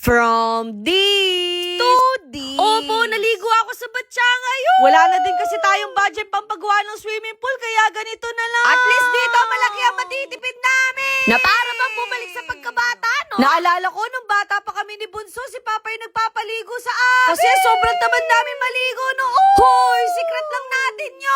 From D to D. Opo, naligo ako sa batya ngayon. Wala na din kasi tayong budget pampagawa ng swimming pool, kaya ganito na lang. At least dito, malaki ang matitipid namin. Na para bang bumalik sa pagkabata, no? Naalala ko, nung bata pa kami ni Bunso, si Papa yung nagpapaligo sa amin. Kasi sobrang tamad namin maligo noon. Hoy, secret lang natin yun.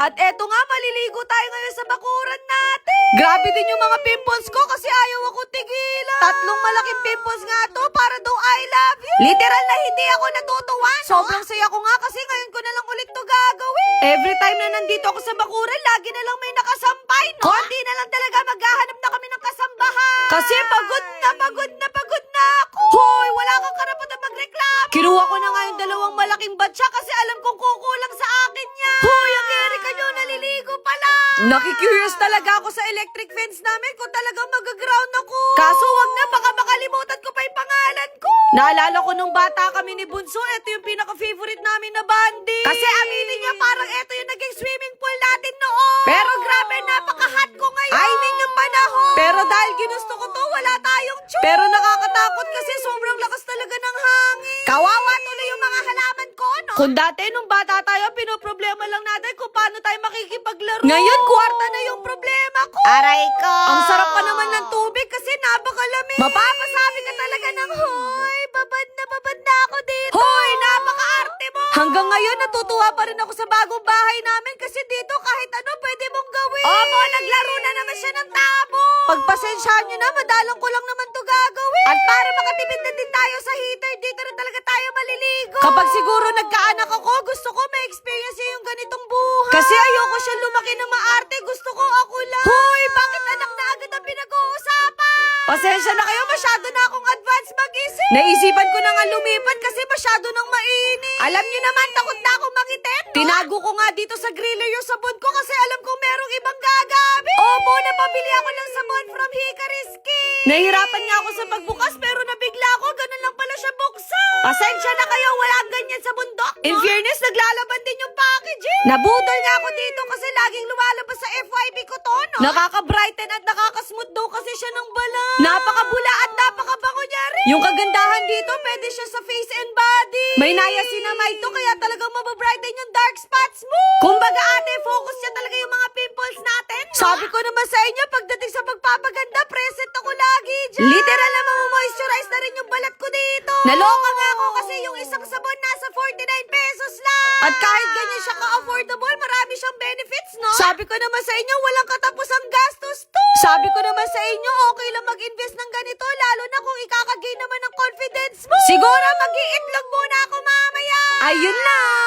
At eto nga, maliligo tayo ngayon sa bakuran natin. Grabe din yung mga pimples ko kasi ayaw ako tigilan. 3 malaking pimples nga to para daw I love you. Literal na hindi ako natutuwa, no? Sobrang saya ko nga kasi ngayon ko na lang ulit to gagawin. Every time na nandito ako sa bakuran, lagi na lang may nakasampay, no? Konti na lang talaga maghahanap na kami ng kasambahan. Kasi pagod na ako. Hoy, wala kang karapatan magreklamo. Kinuha ko na nga yung 2 malaking batya kasi alam kong kukulang sa akin yan. Hoy, ang Erika nyo, naliligo pala. Nakikurious talaga ako sa electric fence namin kung talagang mag-ground ako. Kaso wag na, baka makalimutan ko pa yung pangalan ko. Naalala ko nung bata kami ni Bunso, ito yung pinaka-favorite namin na bandi. Kasi aminin niya, parang eto yung naging swimming pool natin noon. Pero grabe, napaka-hot ko ngayon. I mean yung panahon. Pero dahil ginusto ko to, wala tayong tune. Pero nakakatakot kasi sobrang lakas talaga ng hangin. Kawawa tuloy yung mga halaman ko, no? Kung dati nung bata tayo, pinoproblema lang natin kung paano tayo makikipaglaro. Ngayon, kwarta na yung problema ko. Aray ko. Ang sarap pa naman ng tubig kasi napakalamig. Mapapasabi ka talaga ng, hoy, babad na ako dito. Hoy, napaka-arte mo. Hanggang ngayon, natutuwa pa rin ako sa bagong bahay namin kasi dito kahit ano pwede mong gawin. Opo, naglaro na naman siya ng tabo. Pagpasensyaan nyo na, madalang ko lang naman to gagawin. At para makatipid na din tayo sa heater, dito na talaga tayo maliligo. Kapag siguro nagkaanak ako, gusto ko may experience yung ganitong buhay. Kasi ayoko siya lumaki ng maarte, gusto ko ako lang. Hoy, bakit anak na agad ang pinag-uusapan? Pasensya na kayo, masyado na akong advance mag-isip. Naisipan ko na nga lumipat kasi masyado nang mainit. Alam niyo naman, takot na akong mangitim, no? Tinago ko nga dito sa griller yung sabon ko kasi alam kong merong ibang gagamit. Opo, napabili ako ng sabon from Hickory Skin. Nahihirapan nga ako sa pagbukas pero nabigla ako, ganun lang pala siya buksan. Pasensya na kayo, walang ganyan sa bundok, no? In fairness, naglalaban din yung packaging. Nabudol nga ako dito kasi laging lumalabas sa FYP ko to, no? Nakaka-brighten at nakaka-smooth daw kasi siya ng balat. Napakabula at napakabango niya rin. Yung kagandahan dito, pwede siya sa face and body. May niacinamide to kaya talagang mababrighten yung dark spots mo. Kumbaga ate, focus niya talaga yung mga pimples natin, no? Sabi ko naman sa inyo, pagdating sa pagpapaganda, present ako lagi dyan. Literal na moisturize na rin yung balat ko dito. Naloka nga ako kasi yung isang sabon nasa 49 pesos lang. At kahit ganyan siya ka-affordable, marami siyang benefits, no? Sabi ko naman sa inyo, walang katapusang gastos to. Sabi ko naman sa inyo, okay lang mag-invest ng ganito, lalo na kung ikakagain naman ng confidence mo. Siguro mag-iitlog muna ako mamaya. Ayun lang.